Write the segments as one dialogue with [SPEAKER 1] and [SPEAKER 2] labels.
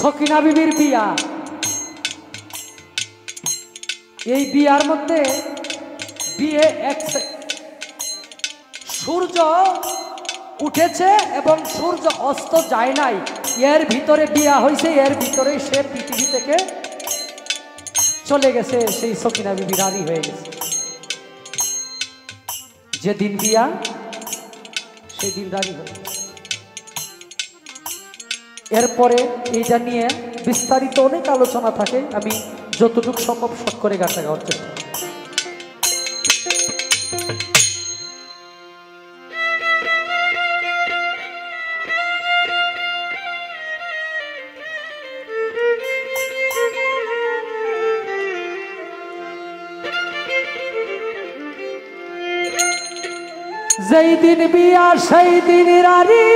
[SPEAKER 1] সকিনা বিবির বিয়া। এই বিয়ার মধ্যে বিয়ে সূর্য উঠেছে এবং সূর্য অস্ত যায় নাই, এর ভিতরে বিয়া হয়েছে, এর ভিতরেই সে পৃথিবী থেকে চলে গেছে। সেই সকিনা বিবি রানী হয়ে গেছে। যেদিন বিয়া সেদিন রানী হয়ে গেছে। এরপরে এইটা নিয়ে বিস্তারিত অনেক আলোচনা থাকে, আমি যতটুকু সম্ভব শর্ট করে গানটা গাওয়ার চেষ্টা। যেই দিন বিয়া সেই দিন রানী,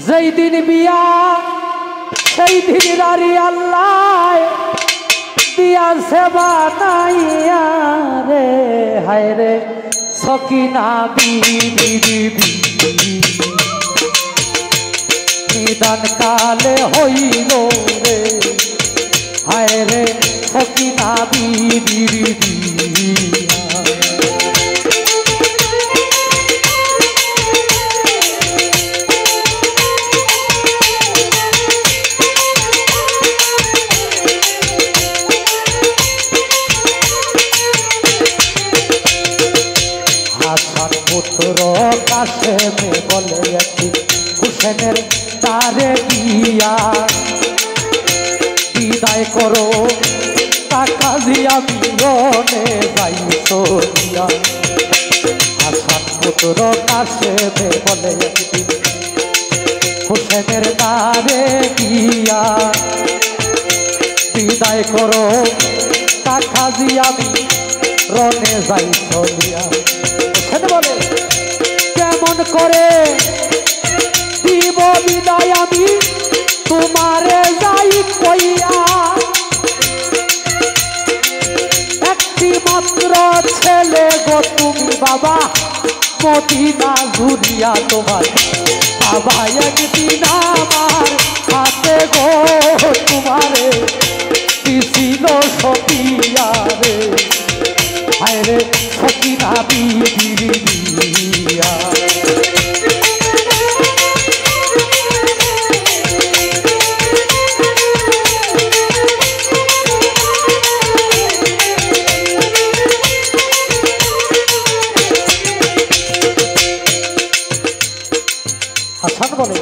[SPEAKER 1] যেই দিন বিয়া সেই দিন রানী আল্লাহ দিয়াছে বানাইয়া রে। হায় রে সকিনা বিবি নিদান কালে হইল রে। হায় রে সকিনা বিবি পুত্র কাশেমে বলে একটি হুসেনের তারে দিয়া বিদায় করো টাকা দিয়া মিলনে যাই সরিয়া। হাসান পুত্র কাশেমে বলে একটি হুসেনের তারে দিয়া বিদায় করো টাকা দিয়া মিলনে যাই সরিয়া। বলে কেমন করে দিব বিদায় আমি তোমারে যাই কইয়া, একটি মাত্র ছেলে গো তুমি বাবা মদিনা জুড়িয়া। তোমার বাবা একদিন আমার হাতে গো তোমারে দিছিল সপিয়া রে। হায় রে সকিনা বিবি বিয়া। হাসান বলে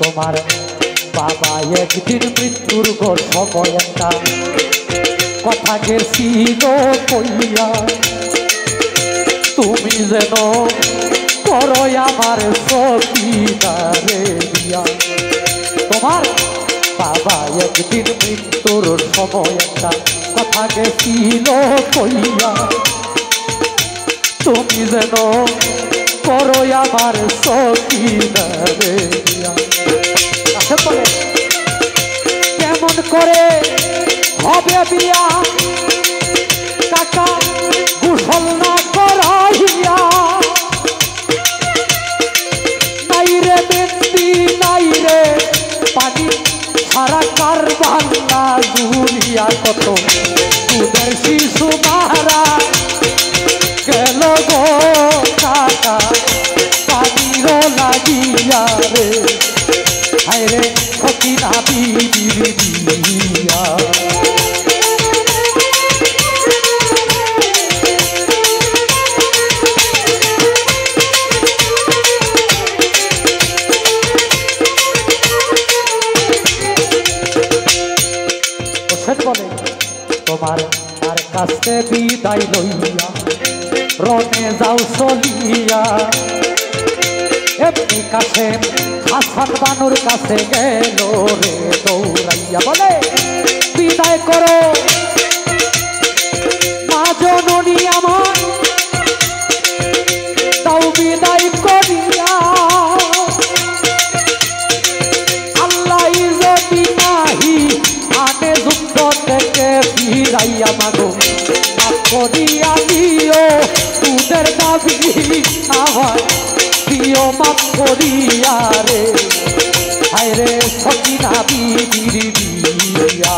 [SPEAKER 1] তোমার বাবা একদিন মৃত্যুর ঘর সময় একটা কথা গেছিল কইয়া, তুমি যেন করো আমার সকিনারে বিয়া। তোমার বাবা একদিন মৃত্যুর সময় একটা কথা গেছিল কইয়া, তুমি যেন করো আমার সকিনারে বিয়া। বলে কেমন করে হবে বিয়া কাকা গোসল না করাইয়া, নাই রে বেন্দি নাই রে পানি সারা কারবার না জুড়িয়া। কত দুধের শিশু মারা গেল গো কাকা পানিরও লাগিয়া রে। হায় রে সকিনা বিবি বিয়া। বলে তোমার তার কাছে বিদায় লইয়া রনে যাও চলিয়া। এমনি কাছে হাসান বানুর কাছে গেল রে দৌড়াইয়া। বলে বিদায় করো মা জননী আমার, তাও বিদায় করিয়া। আল্লাহ যদি নাহি আনে যুদ্ধ থেকে ফিরাই আমাগো মাফ করিয়া দিও তোদের দাবি আমার দিও মাফ করিয়া রে হায় রে সকিনা বিবির বিয়া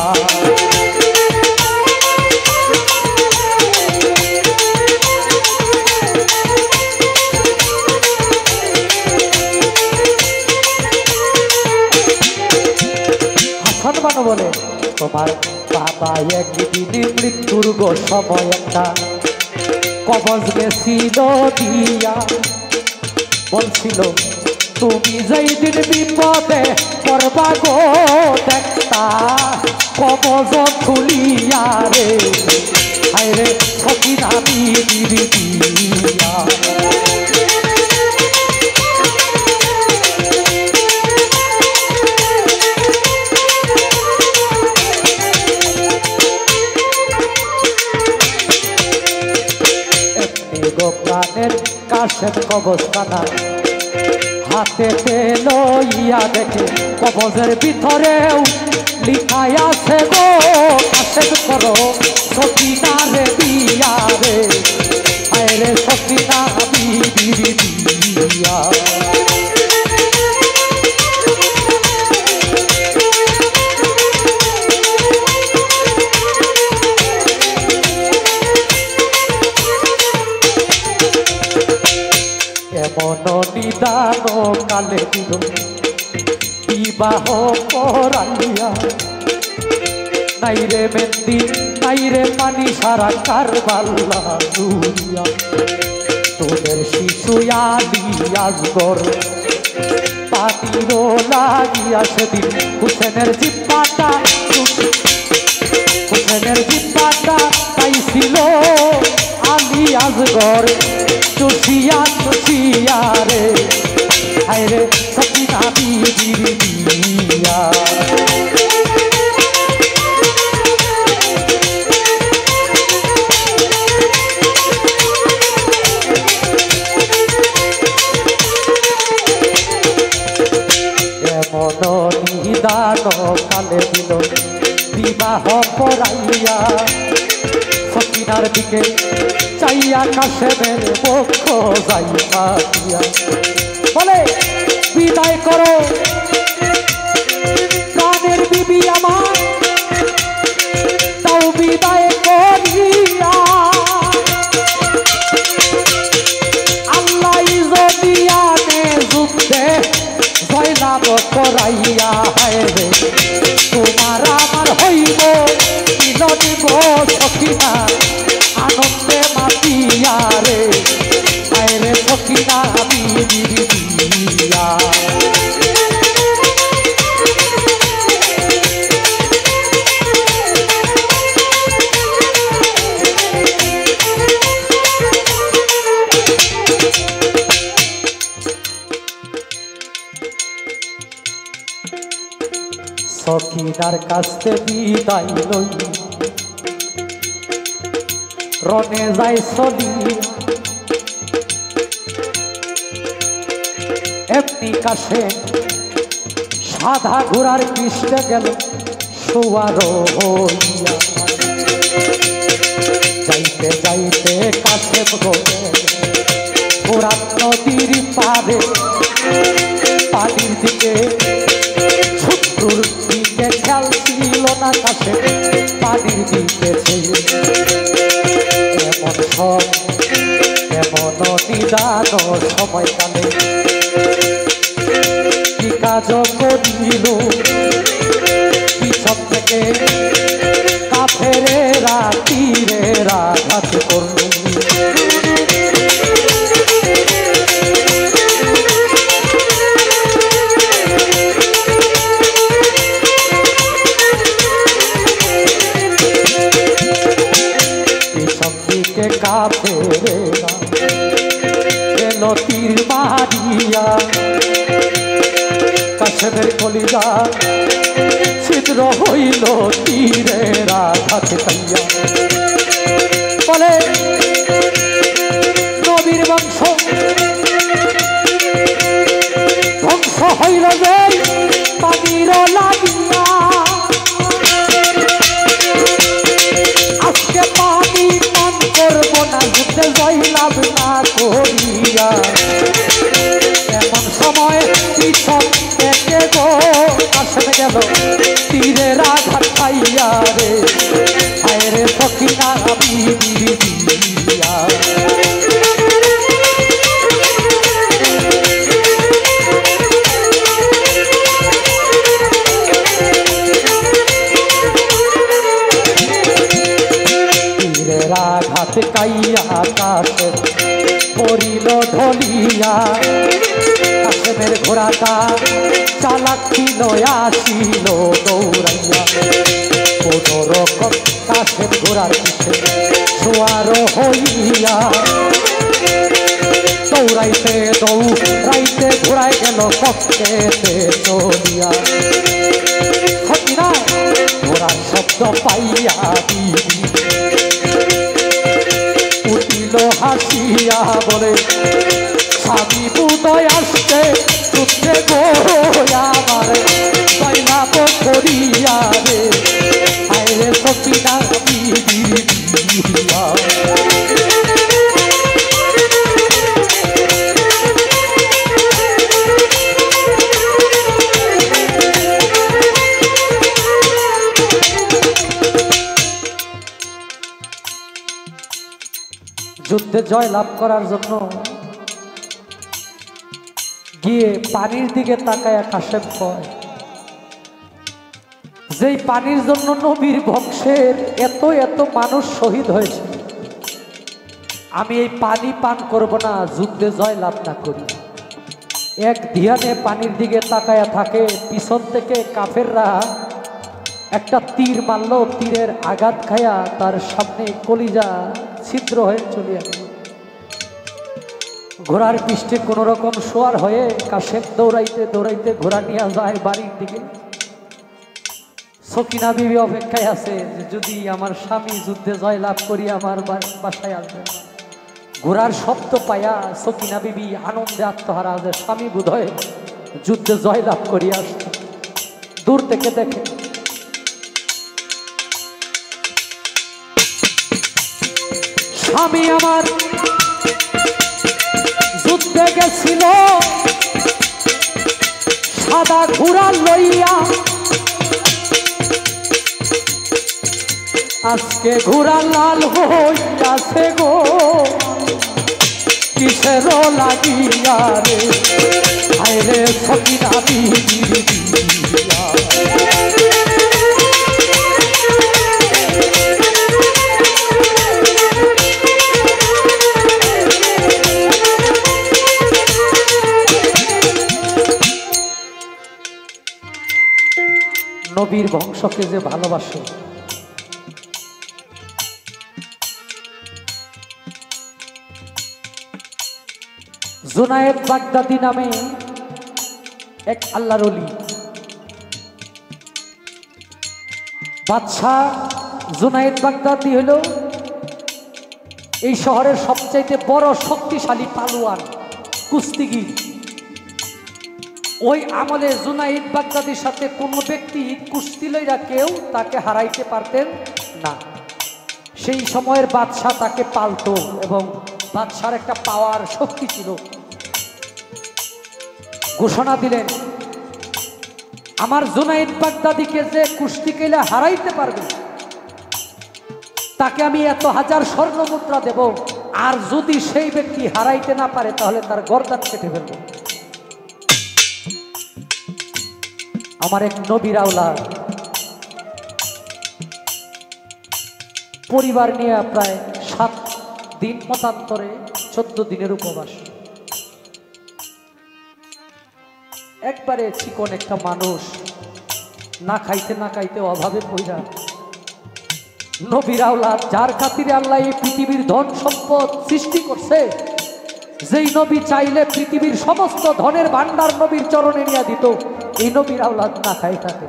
[SPEAKER 1] হাসান বলে তোমার বাবা একদিন মৃত্যুর গো সময় একটা কবজ গেছিল দিয়া বলছিল তুমি যেই দিন বিপদে পড়বা গো দেখতা কবজ খুলিয়া রে হায় রে সকিনা বিবির বিয়া প্রাণের কাশের কবজখানা হাতে লইয়া দেখে কবজের ভিতরেও লিখাই আছে গো কাশের করো সকিনা রে বিয়া রে হায় রে সকিনা বিবির বিয়া এমন নিদান কালে দিল বিবাহ করাইয়া নাই রে মেহেন্দি নাই রে পানি সারা কারবালা জুড়িয়া তোদের শিশু আদি আজগর পানির লাগিয়া সেদিন হুসেনের জিব্বাটা পাইছিল আলী আজগর চুষিয়া চুষিয়া রে হায় রে সকিনা বিবির বিয়া এমন নিদান কালে দিল বিবাহ পড়াইয়া সকিনার দিকে চাইয়া কাশেমের পক্ষ যাইয়া দিয়া বলে বিদায় করো প্রাণের বিবি আমার তাও বিদায় করিয়া আল্লাহ যদি আনে যুদ্ধে জয়লাভ করাইয়া হায় রে তোমার আমার হইব মিলনি গো সখিনা আনন্দে মাতিয়া রে হায় রে সখিনা বিবির বিয়া সখিনার কাছে বিদায় লই রনে যায় চলি এমনি কাছে সাদা ঘোড়ার পৃষ্ঠে গেল শোয়ার হইয়া যাইতে যাইতে কাছে ঘোড়ার নদীর পারে পানির দিকে শত্রুর দিকে খেয়াল ছিল না কাছে পানির দিকে এমন সব এমন নিদান সময়কালে কি কাজ করিল পিছন থেকে কাফেরেরা তীরেরা ঘাত করল কাফেরেরা এলো তীর মারিয়া কাশেমের কলিজা ছিদ্র হইল তীরের আঘাতে পাইয়া বলে নবীর বংশ ধ্বংস হইল যে পানির লাগিয়া কাইয়া রে হায় রে সখিনা বিবির বিয়া রাঘাত কাইয়া আকাশে পড়িল ঢলিয়া কাশেমের ঘোড়াটা চালাক ছিল আসিল দৌড়াইয়া কোন রকম কাশেম ঘোড়ার পিছে সোয়ার হইয়া দৌড়াইতে দৌড়াইতে ঘোড়ায় গেল পক্ষেতে চলিয়া ঘোড়ার শব্দ পাইয়া বিবি উঠিল হাসিয়া বলে স্বামী বুদয় আসছে যুদ্ধে গো আমার জয়লাভ করিয়া রে হায় রে সখিনা বিবির বিয়া যুদ্ধে জয় লাভ করার জন্য গিয়ে পানির দিকে তাকায় কাশেম কয় যেই পানির জন্য নবীর বংশের এত এত মানুষ শহীদ হয়েছে, আমি এই পানি পান করব না যুদ্ধে জয় লাভ না করি। এক ধ্যানে পানির দিকে তাকায়া থাকে, পিছন থেকে কাফেররা একটা তীর মারল, তীরের আঘাত খায়া তার সামনে কলিজা ছিদ্র হয়ে চলে গেল। ঘোড়ার পৃষ্ঠে কোন রকম সোয়ার হয়ে কাশেম দৌড়াইতে দৌড়াইতে ঘোড়া নিয়ে যায় বাড়ির দিকে। সকিনা বিবি অপেক্ষায় আছে যে যদি আমার স্বামী যুদ্ধে জয় লাভ করি আমার বাসায় আসবে। ঘোড়ার শব্দ পায়া সকিনা বিবি আনন্দে আত্মহারা যে স্বামী বোধহয় যুদ্ধে জয় লাভ করিয়া আসছে। দূর থেকে দেখে স্বামী আমার যুদ্ধে গেছিল সাদা ঘোড়া লইয়া, আজকে ঘোড়া লাল হইয়াছে গো কিসের লাগিয়া রে হায় রে সকিনা বিবি বিয়া। নবীর বংশকে যে ভালোবাসে, জুনায়েদ বাগদাদি নামে এক আল্লাহর ওলি, বাদশাহ জুনায়েদ বাগদাদি হলো এই শহরের সবচাইতে বড় শক্তিশালী পালোয়ান, কুস্তিগির। ওই আমলে জুনায়েদ বাগদাদির সাথে কোনো ব্যক্তি কুস্তি লইরা কেউ তাকে হারাইতে পারতেন না। সেই সময়ের বাদশাহ তাকে পালতো এবং বাদশার একটা পাওয়ার শক্তি ছিল। ঘোষণা দিলেন, আমার জুনায়েদ বাগদাদিকে যে কুস্তি খেলে হারাইতে পারবে তাকে আমি এত হাজার স্বর্ণ মুদ্রা দেব, আর যদি সেই ব্যক্তি হারাইতে না পারে তাহলে তার গর্দান কেটে ফেলব। আমার এক নবীর আওলাদ পরিবার নিয়ে প্রায় 7 দিন মতান্তরে 14 দিনের উপবাস। একবারে চিকন একটা মানুষ, না খাইতে না খাইতে অভাবে পইরা, নবীর আওলাদ যার খাতিরে আল্লাহ এই পৃথিবীর ধন সম্পদ সৃষ্টি করছে, যেই নবী চাইলে পৃথিবীর সমস্ত ধনের ভান্ডার নবীর চরণে নিয়ে দিত, এই নবীর আওলাদ না খাই থাকে।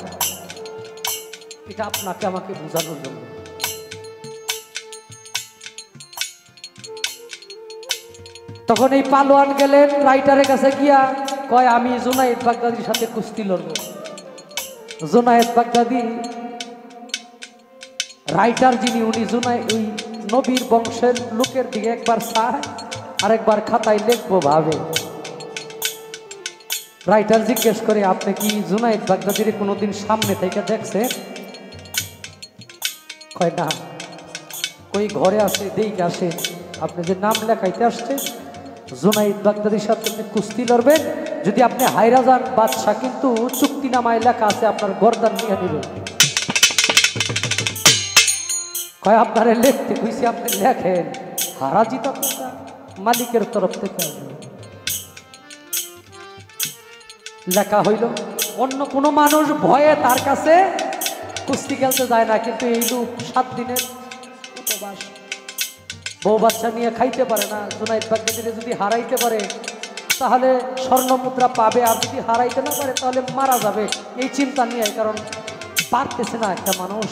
[SPEAKER 1] এটা আপনাকে আমাকে বোঝানোর জন্য। তখন এই পালোয়ান গেলেন রাইটারের কাছে গিয়া কয়, আমি জুনায়েদ বাগদাদির সাথে কুস্তি লড়ব। জুনায়েদ বাগদাদি রাইটার যিনি, উনি ওই নবীর বংশের লোকের দিকে একবার চায় আর একবার খাতায় লিখবো ভাবে। রাইটার জিজ্ঞেস করে, আপনি কি জুনায়েদ বাগদাদির কোনোদিন সামনে থেকে দেখছেন? কয় না, ওই ঘরে আসে দেখে আসে আপনি যে নাম লেখাইতে আসছেন জুনাইদ বাগদাদির সাথে আপনি কুস্তি লড়বেন, যদি আপনি হাইরা যান বাদশা কিন্তু চুক্তিনামায় লেখা আছে আপনার গর্দান নিয়ে নেবেন। কয় আপনারে লিখতে কইছি আপনি লেখেন, হারা জিতা মালিকের তরফ থেকে আসবে। লেখা হইল। অন্য কোনো মানুষ ভয়ে তার কাছে কুস্তি খেলতে যায় না, কিন্তু এই লোক 7 দিনের উপবাস, বউ বাচ্চা নিয়ে খাইতে পারে না। জুনাইদ বাগদাদিরে যদি হারাইতে পারে তাহলে স্বর্ণ মুদ্রা পাবে, আর যদি হারাইতে না পারে তাহলে মারা যাবে, এই চিন্তা নিয়ে। কারণ পারতেছে না একটা মানুষ।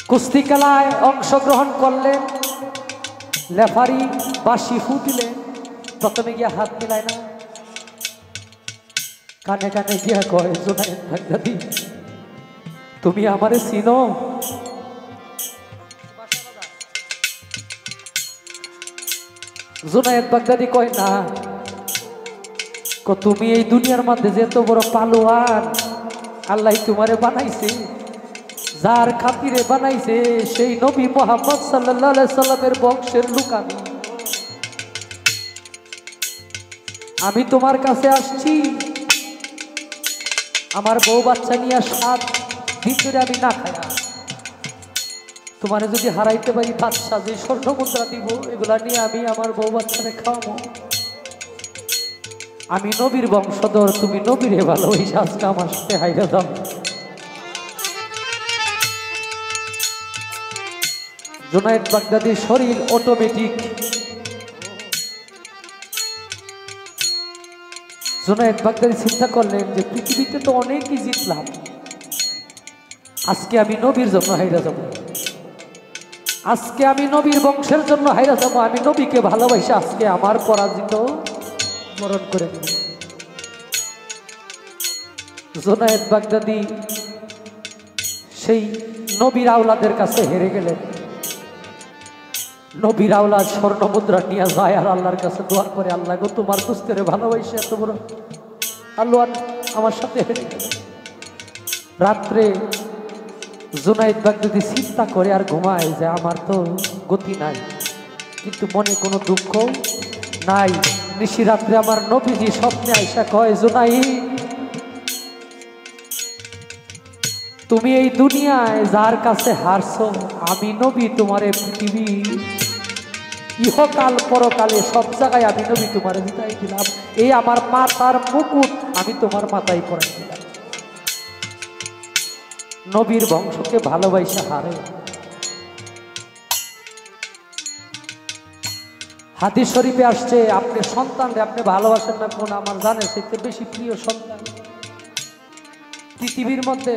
[SPEAKER 1] কুস্তি খেলায় অংশগ্রহণ করলেন, লেফারি বাঁশি ফুটিলেন, প্রথমে গিয়ে হাত মিলায় না, কানে কানে গিয়া কয় জুনাইদ বাগদাদি তুমি আমারে চিনো? জুনাইদ বাগদাদি কয় না। তুমি এই দুনিয়ার মধ্যে যে এত বড় পালোয়ান, আল্লাহ তোমারে বানাইছে, যার খাতিরে বানাইছে সেই নবী মুহাম্মদ সাল্লাল্লাহু আলাইহি সাল্লামের বংশের লোক আমি তোমার কাছে আসছি। আমার বউ বাচ্চা নিয়ে 7 দিন ধরে আমি না খায়া, তোমারে যদি হারাইতে পারি বাদশা যে স্বর্ণ মুদ্রা দিব এগুলা নিয়ে আমি আমার বউ বাচ্চারে খাওয়াবো। আমি নবীর বংশধর, তুমি নবীরে ভালোবাসা আজকে আমার সাথে হাইরা দাও। জুনাইদ বাগদাদির শরীর অটোমেটিক। জুনাইদ বাগদাদি চিন্তা করলেন যে পৃথিবীতে তো অনেকই জিতলাম, আজকে আমি নবীর জন্য হাইরা যাব, আজকে আমি নবীর বংশের জন্য হাইরা যাব, আমি নবীকে ভালোবাসা আজকে আমার পরাজিত বরণ করে নেব। জুনাইদ বাগদাদি সেই নবীর আওলাদের কাছে হেরে গেলেন। নবীর আওলাদ স্বর্ণ মুদ্রা নিয়ে যায় আর আল্লাহর কাছে দোয়া করে, আল্লাহ গো তোমার দুস্তের ভালোবাসে এত বড় আল্লাহ আমার সাথে হেরে গেল। রাত্রে জুনাইদ বাগদাদি চিন্তা করে আর ঘুমায় যে আমার তো গতি নাই, কিন্তু মনে কোনো দুঃখ নাই। নিশি রাত্রে আমার নবীজি স্বপ্নে আইসা কয়, জুনাইদ তুমি এই দুনিয়ায় যার কাছে হারছো, আমি নবী তোমারে পৃথিবী ইহকাল পরকালে সব জায়গায় আমি নবী তোমারে জিতাই দিলাম, এই আমার মাথার মুকুট আমি তোমার মাথায় পরাই দিলাম। নবীর বংশকে ভালোবাসা হারে। হাদিস শরীফে আসছে, আপনি সন্তানরে আপনি ভালোবাসেন না কোন আমার জানে সেটা বেশি প্রিয় সন্তান। পৃথিবীর মধ্যে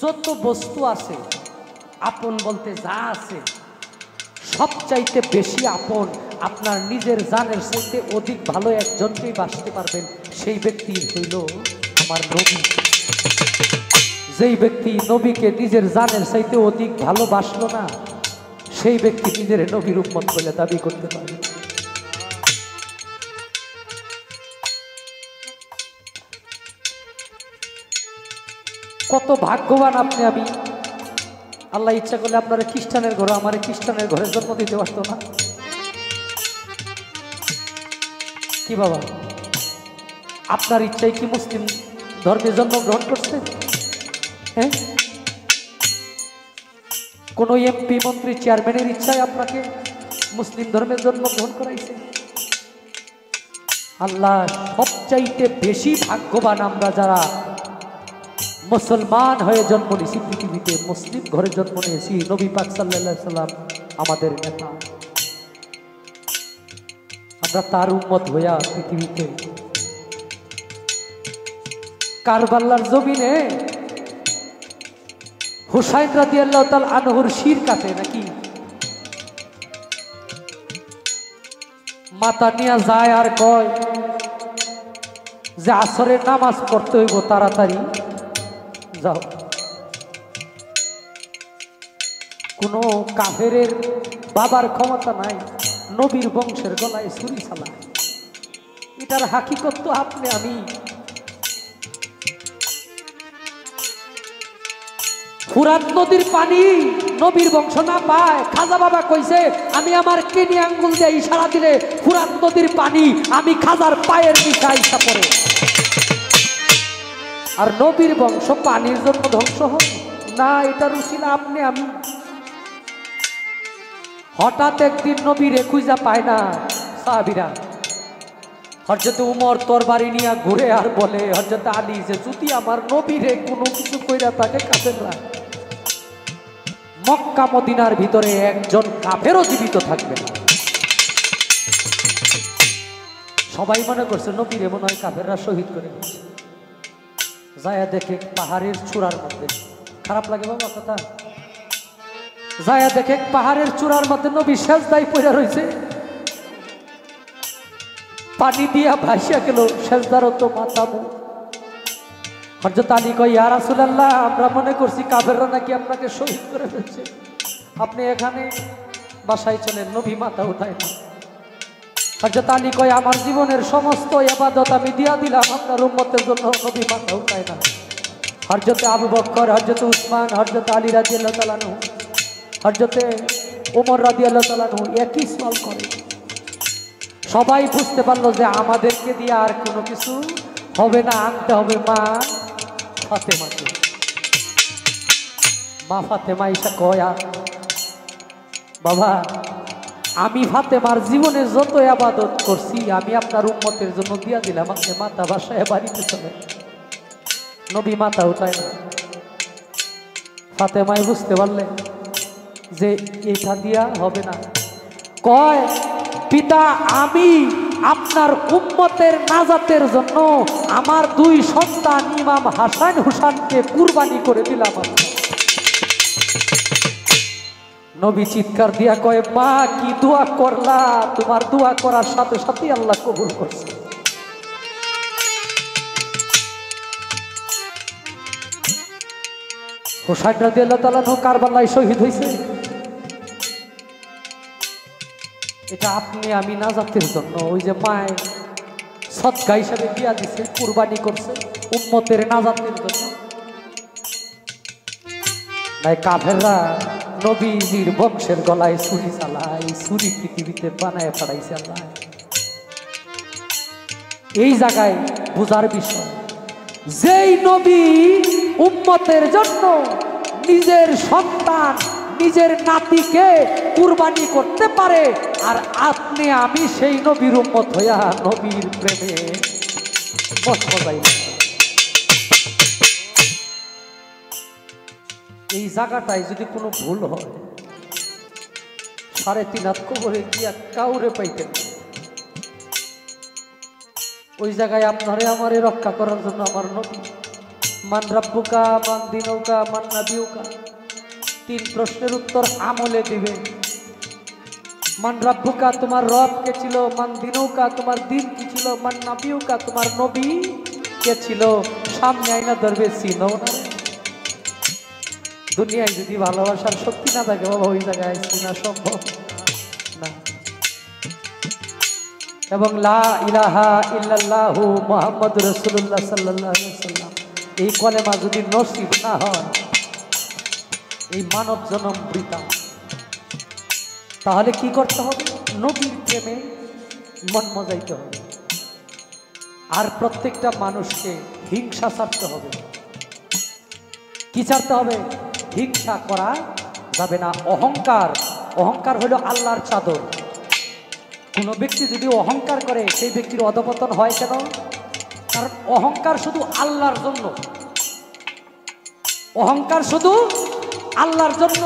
[SPEAKER 1] যত বস্তু আছে আপন বলতে যা আছে, সবচাইতে বেশি আপন আপনার নিজের জানের চাইতে অধিক ভালো একজনকেই বাসতে পারবেন, সেই ব্যক্তি হইল আমার নবী। যেই ব্যক্তি নবীকে নিজের জানের চাইতে অধিক ভালোবাসলো না, সেই ব্যক্তি নিজের নবীর উম্মত বলে দাবি করতে পারবে। কত ভাগ্যবান আপনি আমি। আল্লাহ ইচ্ছা করলে আপনারা খ্রিস্টানের ঘরে, আমার খ্রিস্টানের ঘরে জন্ম দিতে পারতো না? কি বাবা, আপনার ইচ্ছায় কি মুসলিম ধর্মে জন্মগ্রহণ করছে? হ্যাঁ, কোন এমপি মন্ত্রী চেয়ারম্যানের ইচ্ছায় আপনাকে মুসলিম ধর্মে জন্মগ্রহণ করাইছে? আল্লাহ সবচাইতে বেশি ভাগ্যবান আমরা যারা মুসলমান হয়ে জন্ম নিয়েছি পৃথিবীতে, মুসলিম ঘরে জন্ম নিয়েছি। নবী পাক সাল্লাল্লাহু আলাইহি সাল্লাম আমাদের নেতা, আমরা তার উম্মত হইয়া পৃথিবীতে কারবালার জমিনে হুসাইন রাদিয়াল্লাহু তাআলা আনহুর শির কাটে নাকি মাথা নিয়ে যায় আর কয় যে আসরের নামাজ পড়তে হইব, তাড়াতাড়ি যাও। কোনো কাফেরের বাবার ক্ষমতা নাই নবীর বংশের গলায় ছুরি চালায়। এটার হাকিকত তো আপনি আমি। ফুরাত নদীর পানি নবীর বংশ না পায়। খাজা বাবা কইছে আমি আমার কিনি আঙ্গুল দিয়ে ইশারা দিলে ফুরাত নদীর পানি আমি খাজার পায়ের নিচে আইসা পড়ে। আর নবীর বংশ পানির জন্য ধ্বংস হয় না, এটা রুচি না আপনি আমি। হঠাৎ একদিন নবীরে খুঁজা পায় না সাহাবীরা। হযরত উমর তরবারি নিয়ে ঘুরে আর বলে হযরত আলী যে যদি আমার নবীরে কোনো কিছু কইরা তাকে কাফেররা, মক্কা মদিনার ভিতরে একজন কাফেরও জীবিত থাকবে না। সবাই মনে করছে নবীরে মনে হয় কাফেররা শহীদ করে দিচ্ছে। যায়া দেখে পাহাড়ের চূড়ার মধ্যে, খারাপ লাগে বাবা কথা, যায়া দেখে পাহাড়ের চূড়ার মধ্যে নবী সেজদায় পড়ে রয়েছে, পানি দিয়া ভাসিয়া গেল সেজদারত মাথা মুখ। হযরত আলী কয় ইয়া রাসূলুল্লাহ আমরা মনে করছি কাফেররা নাকি আপনাকে শহীদ করে ফেলছে, আপনি এখানে বাসায় চলেন। নবী মাথা উঠায় না। হযরত আলী কয় আমার জীবনের সমস্ত ইবাদত আমি দিয়া দিলাম আপনার উম্মতের জন্য। নবী মাথা উঠায় না। হযরত আবু বকর, হযরত উসমান, হযরত আলী রাদিয়াল্লাহু তাআলা আনহু, হযরত ওমর রাদিয়াল্লাহু তাআলা আনহু একই সওয়াল করে। সবাই বুঝতে পারলো যে আমাদেরকে দিয়ে আর কোনো কিছু হবে না, আনতে হবে মা ফাতেমাকে। মা ফাতেমা ইসা কয় বাবা আমি ফাতেমার জীবনে যত ইবাদত করছি আমি আপনার উম্মতের জন্য দিয়া দিলাম, আপনি মাথা বাসায় বাড়িতে চলে। নবী মাথা উঠায় না। ফাতেমাই বুঝতে পারলেন যে এটা দিয়া হবে না। কয় পিতা আমি আপনার উম্মতের নাজাতের জন্য আমার দুই সন্তান ইমাম হাসান হুসানকে কুরবানি করে দিলাম। নবী চিৎকার দিয়া কয় মা কি দোয়া করলা, তোমার দোয়া করার সাথে সাথে আল্লাহ কবুল করছে। হুসাইন রাদিয়াল্লাহু তাআলা কারবালায় শহীদ হয়েছে। এটা আপনি আমি নাজাতের জন্য। ওই যে মায় সদকা হিসাবে দিয়া দিছে, কুরবানি করছে উম্মতের নাজাতের জন্য। নাই কাফেররা নবীজির বংশের গলায় ছুরি চালায়, ছুরি পৃথিবীতে বানায় পাঠাইছে আল্লাহ। এই জায়গায় বুঝার বিষয়, যেই নবী উম্মতের জন্য নিজের সন্তান নিজের নাতিকে কুরবানি করতে পারে, আর আপনি আমি সেই নবীর উম্মত হইয়া নবীর প্রেমে বসবাই। এই জায়গাটায় যদি কোনো ভুল হয় 3.5 হাত কবরে গিয়া কাউরে পাইতেন। ওই জায়গায় আপনারে আমারে রক্ষা করার জন্য আমার নবী মান রাব্বুকা মান দিনুকা মান নাবিয়ুকা 3 প্রশ্নের উত্তর আমলে দিবে। মান রাব্বুকা তোমার রব কে ছিল, মান দিনুকা তোমার দিন কি ছিল, মান নাবিয়ুকা তোমার নবী কে ছিল। সামনে আইনা ধরবে চিনো না। দুনিয়ায় যদি ভালোবাসার শক্তি না থাকে বাবা ওই জায়গায় চিনা সম্ভব না। এবং লা ইলাহা ইল্লাল্লাহু মুহাম্মাদুর রাসূলুল্লাহ সাল্লাল্লাহু আলাইহি ওয়াসাল্লাম এই কলেমা যদি নসিব না হয়, এই মানব জনম বৃথা। তাহলে কি করতে হবে? নবীর প্রেমে মন মজাইতে হবে। আর প্রত্যেকটা মানুষকে হিংসা ছাড়তে হবে। কি ছাড়তে হবে? হিংসা করা যাবে না। অহংকার, অহংকার হলো আল্লাহর চাদর। কোনো ব্যক্তি যদি অহংকার করে সেই ব্যক্তির অধপতন হয় কেন? কারণ অহংকার শুধু আল্লাহর জন্য, অহংকার শুধু আল্লাহর জন্য,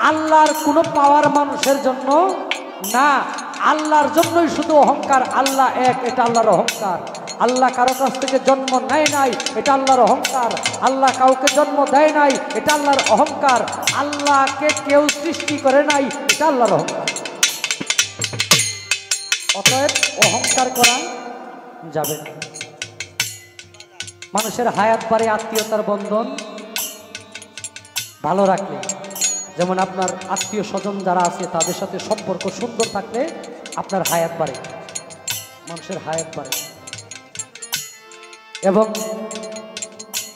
[SPEAKER 1] আল্লাহর কোনো পাওয়ার মানুষের জন্য না। আল্লাহর জন্যই শুধু অহংকার। আল্লাহ এক, এটা আল্লাহর অহংকার। আল্লাহ কারো কাছ থেকে জন্ম নেয় নাই, এটা আল্লাহর অহংকার। আল্লাহ কাউকে জন্ম দেয় নাই, এটা আল্লাহর অহংকার। আল্লাহকে কেউ সৃষ্টি করে নাই, এটা আল্লাহর অহংকার। অতএব অহংকার করা যাবে না। মানুষের হায়াত বাড়ে আত্মীয়তার বন্ধন ভালো রাখলে। যেমন আপনার আত্মীয় স্বজন যারা আছে তাদের সাথে সম্পর্ক সুন্দর থাকলে আপনার হায়াত বাড়ে, মানুষের হায়াত বাড়ে। এবং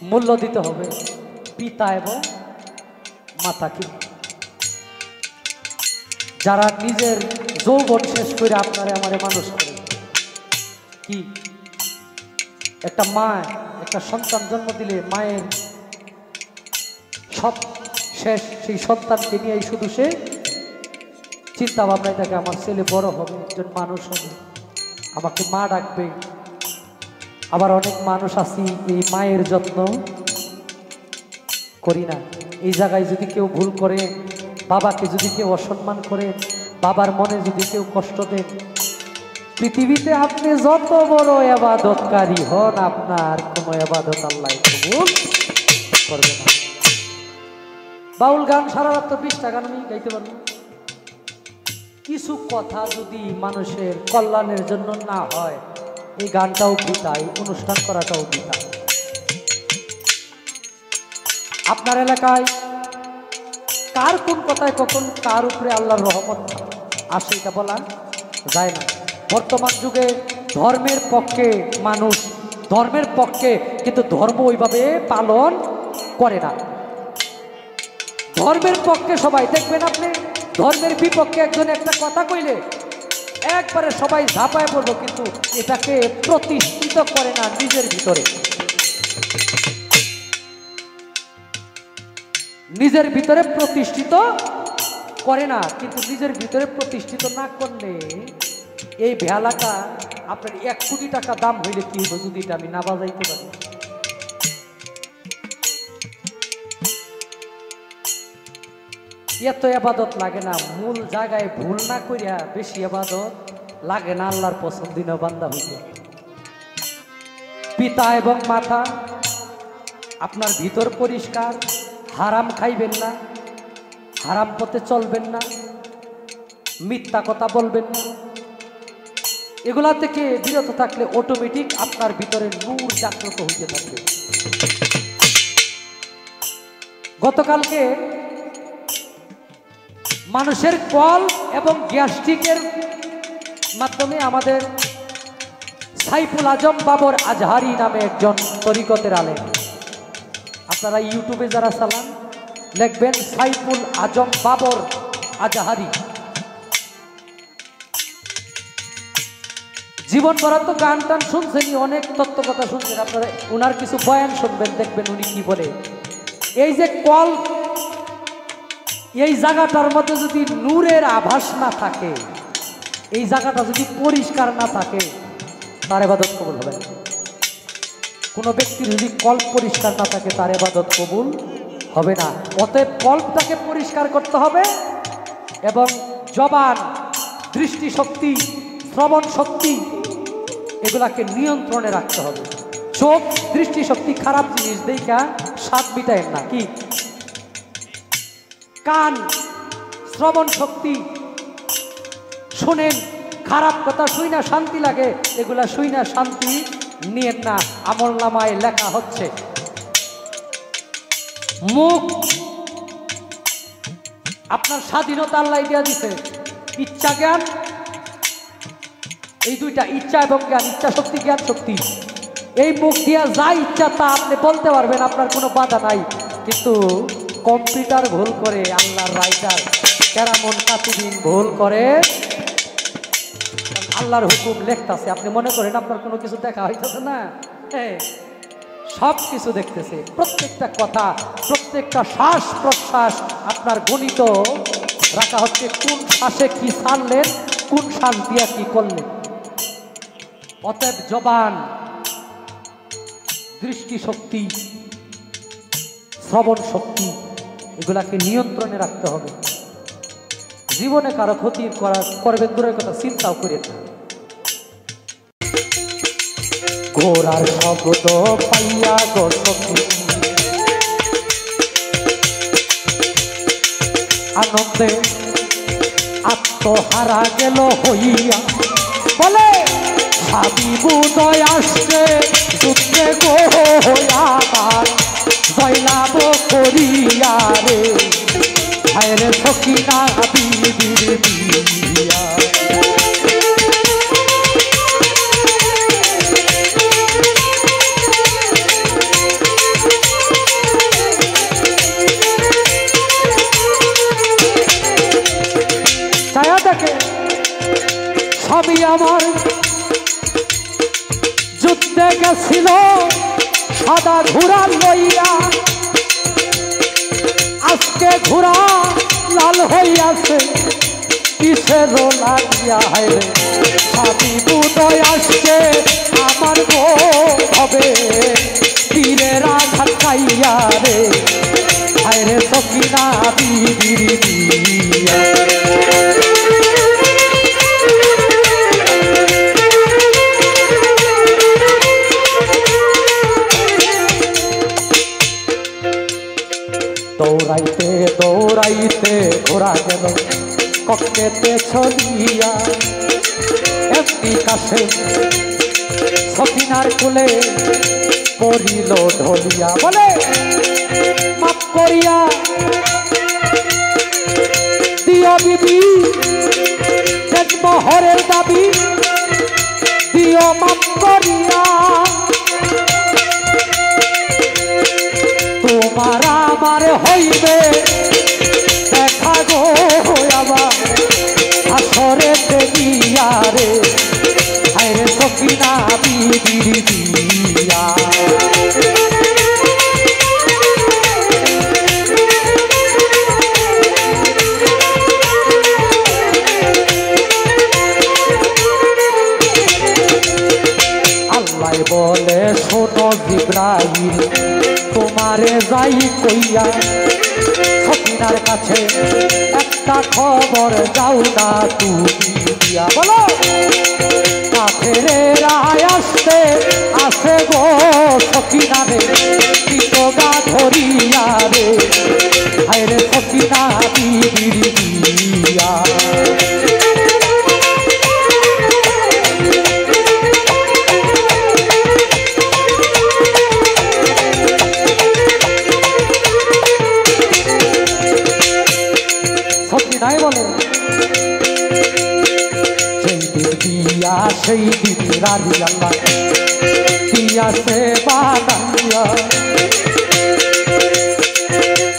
[SPEAKER 1] মূল্য দিতে হবে পিতা এবং মাথা কি যারা নিজের যৌবন শেষ করে আপনারে আমারে মানুষ করে, কি একটা মা একটা সন্তান জন্ম দিলে মায়ের সব শেষ, সেই সন্তানকে নিয়েই শুধু সে চিন্তা ভাবনায় থাকে আমার ছেলে বড় হবে, একজন মানুষ হবে, আমাকে মা ডাকবে। আবার অনেক মানুষ আছি এই মায়ের যত্ন করি না। এই জায়গায় যদি কেউ ভুল করে, বাবাকে যদি কেউ অসম্মান করে, বাবার মনে যদি কেউ কষ্ট দেন, পৃথিবীতে আপনি যত বড় ইবাদতকারী হন, আপনার কোনো ইবাদত আল্লাহ কবুল করবে না। বাউল গান সারা রাত 20টা গান আমি গাইতে পারবো। কিছু কথা যদি মানুষের কল্যাণের জন্য না হয়, এই গানটাও বৃথা, এই অনুষ্ঠান করাটাও বৃথা। আপনার এলাকায় কার কোন কথায় কখন কার উপরে আল্লাহর রহমত আসে এটা বলা যায় না। বর্তমান যুগে ধর্মের পক্ষে মানুষ, ধর্মের পক্ষে কিন্তু ধর্ম ওইভাবে পালন করে না। ধর্মের পক্ষে সবাই দেখবেন আপনি, ধর্মের বিপক্ষে একজন একটা কথা কইলে একবারে সবাই ঝাঁপায় পড়বো, কিন্তু এটাকে প্রতিষ্ঠিত করে না নিজের ভিতরে। নিজের ভিতরে প্রতিষ্ঠিত করে না, কিন্তু নিজের ভিতরে প্রতিষ্ঠিত না করলে এই ভেলাটা আপনার 1 কোটি টাকা দাম হইলে কি হইব যদি এটা আমি না বাজাইতে পারি। এত ইবাদত লাগে না, মূল জায়গায় ভুল না করিয়া বেশি ইবাদত লাগে না আল্লাহর পছন্দনীয় বান্দা হইতে। পিতা এবং মাতা, আপনার ভিতর পরিষ্কার, হারাম খাইবেন না, হারাম পথে চলবেন না, মিথ্যা কথা বলবেন না। এগুলা থেকে বিরত থাকলে অটোমেটিক আপনার ভিতরে নূর জাগ্রত হইতে থাকবে। গতকালকে মানুষের কল এবং গ্যাস্ট্রিকের মাধ্যমে আমাদের সাইফুল আজম বাবর আজহারি নামে একজন তরিকতের আলেম, আপনারা ইউটিউবে যারা চালান লিখবেন সাইফুল আজম বাবর আজহারি। জীবন ভরা তো গান টান শুনছেনই, অনেক তত্ত্ব কথা শুনছেন, আপনারা ওনার কিছু বয়ান শুনবেন, দেখবেন উনি কি বলে। এই যে কল, এই জায়গাটার মধ্যে যদি নূরের আভাস না থাকে, এই জায়গাটা যদি পরিষ্কার না থাকে, তার ইবাদত কবুল হবে না। কোনো ব্যক্তির যদি কল্প পরিষ্কার না থাকে, তার ইবাদত কবুল হবে না। অতএব কল্পটাকে পরিষ্কার করতে হবে এবং জবান, দৃষ্টিশক্তি, শ্রবণ শক্তি এগুলাকে নিয়ন্ত্রণে রাখতে হবে। চোখ, দৃষ্টিশক্তি খারাপ জিনিস দেখা স্বাদ মিটায় না, কি কান, শ্রবণ শক্তি শোনেন, খারাপ কথা শুই না শান্তি লাগে, এগুলা শুই না শান্তি নিয়েন না, আমলনামায় লেখা হচ্ছে। মুখ, আপনার স্বাধীনতা আল্লাহ দিয়া দিছে, ইচ্ছা জ্ঞান, এই দুইটা, ইচ্ছা এবং জ্ঞান, ইচ্ছা শক্তি জ্ঞান শক্তি। এই মুখ দিয়া যা ইচ্ছা তা আপনি বলতে পারবেন, আপনার কোনো বাধা নাই। কিন্তু কম্পিউটার ভুল করে, আল্লাহর রাইটার কেরামন কাতিবিন ভুল করে, আল্লাহর হুকুম লেখতেছে, আপনি মনে করেন আপনার কোনো কিছু দেখা হইতেছে না? সব কিছু দেখতেছে, প্রত্যেকটা কথা, প্রত্যেকটা শ্বাস প্রশ্বাস আপনার গণিত রাখা হচ্ছে, কোন শ্বাসে কি ছাড়লেন, কোন শ্বাস দিয়া কি করলেন। অতএব জবান, দৃষ্টিশক্তি, শ্রবণ শক্তি এগুলাকে নিয়ন্ত্রণে রাখতে হবে। জীবনে কারো ক্ষতি করবেন দূরের কথা, চিন্তাও করেন না। ঘোড়ার শব্দ পাইয়া গো সখী, আনন্দে আত্মহারা গেল হইয়া, বলে হাবিব উদয় আসছে যুদ্ধে গো আমার, জয়লাভ করিয়া রে হায়রে সখিনা বিবির বিয়া। আমার যুদ্ধে গেছিল সাদা ঘোড়া লইয়া, আজকে ঘোড়া লাল হইয়াছে কিসের লাগিয়া। হায়রে স্বামী বুদয় আসছে আমার গো হবে তীরের আঘাত খাইয়া রে। হায়রে সখিনা বিবির দিয়া দৌড়াইতে দৌড়াইতে ঘোড়া গেল কক্ষেতে ছড়িয়া, এমনি কাছে সখিনার কোলে পড়িল ঢলিয়া। বলে মাপ করিয়া দিও বিবি মহরের দাবি দিও মাপ করিয়া, তোমার আমার হইবে দেখা গো আবার আসরে দেখিয়া রে। হায়রে সখিনা বিবির দিয়া আল্লাহ বলে শোনো জিবরাইল তোমারে যাই কইয়া সখিনার কাছে একটা খবর যাও না তুমি দিয়া। বলো কাফেরের আয় আসতে আসে গো সখিনা রে গা ধরিয়া রে। হায়রে সখিনা বিবির দিয়া নাই বলে সেই দিন দিয়া সেই দিন রাজি আল্লাহ দিয়াছে বানাইয়া,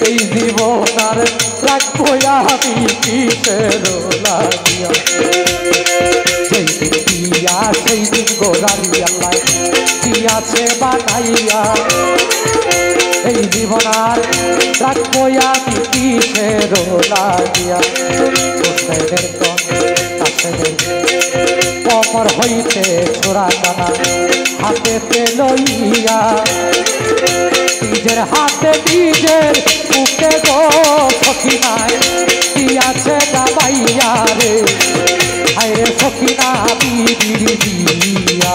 [SPEAKER 1] এই জীবন আর রাখবো আমি কিসের লাগিয়া। সেই দিন দিয়া সেই দিন গো রাজি আল্লাহ দিয়াছে বানাইয়া, এই জীবন আর রাখবো আমি কিসের লাগিয়া। কমর হইতে ছোড়া দানা হাতেতে লইয়া, নিজের হাতে নিজের বুকে গো সখিনায় দিয়াছে দাবাইয়া রে। হায়রে সখিনা বিবির দিয়া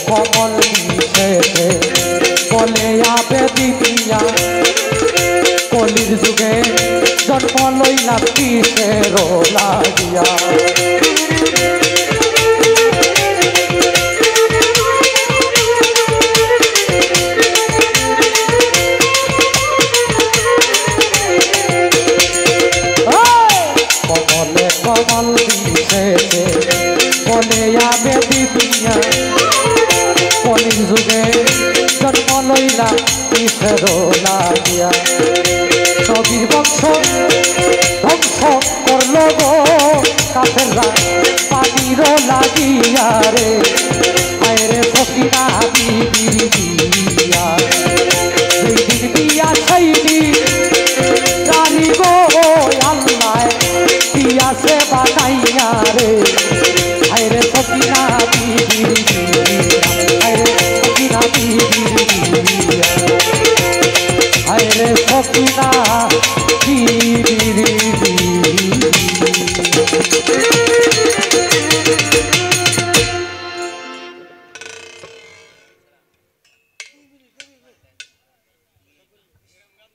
[SPEAKER 1] কমল মিশেছে বলে আবে দিদিয়া, কলির যুগে জন্ম লইলাম কিসের লাগিয়া। কমলে কমল মিশেছে বলে আবে দিদিয়া, কলির যুগে জন্ম লইলা কিসের লাগিয়া। নবীর বংশ ধ্বংস করল গো কাফেররা পানির লাগিয়া রে। হায়রে সখিনা বিবির দিয়া সেই দিন দিয়া সেই দিন গাড়ি গো আল্লাহ দিয়াছে বানাইয়া রে। হায়রে সখিনা বিবির দিয়া হায়রে সখিনা বিবির দিয়া হায়রে সখিনা বিবির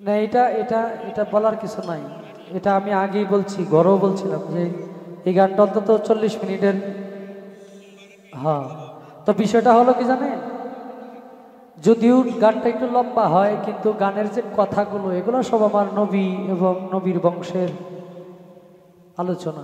[SPEAKER 1] না। এটা এটা এটা বলার কিছু নাই, এটা আমি আগেই বলছি, গরও বলছিলাম যে এই গানটা অন্তত 40 মিনিটের। হ্যাঁ, তো বিষয়টা হলো কি জানেন, যদিও গানটা একটু লম্বা হয় কিন্তু গানের যে কথাগুলো এগুলো সব আমার নবী এবং নবীর বংশের আলোচনা।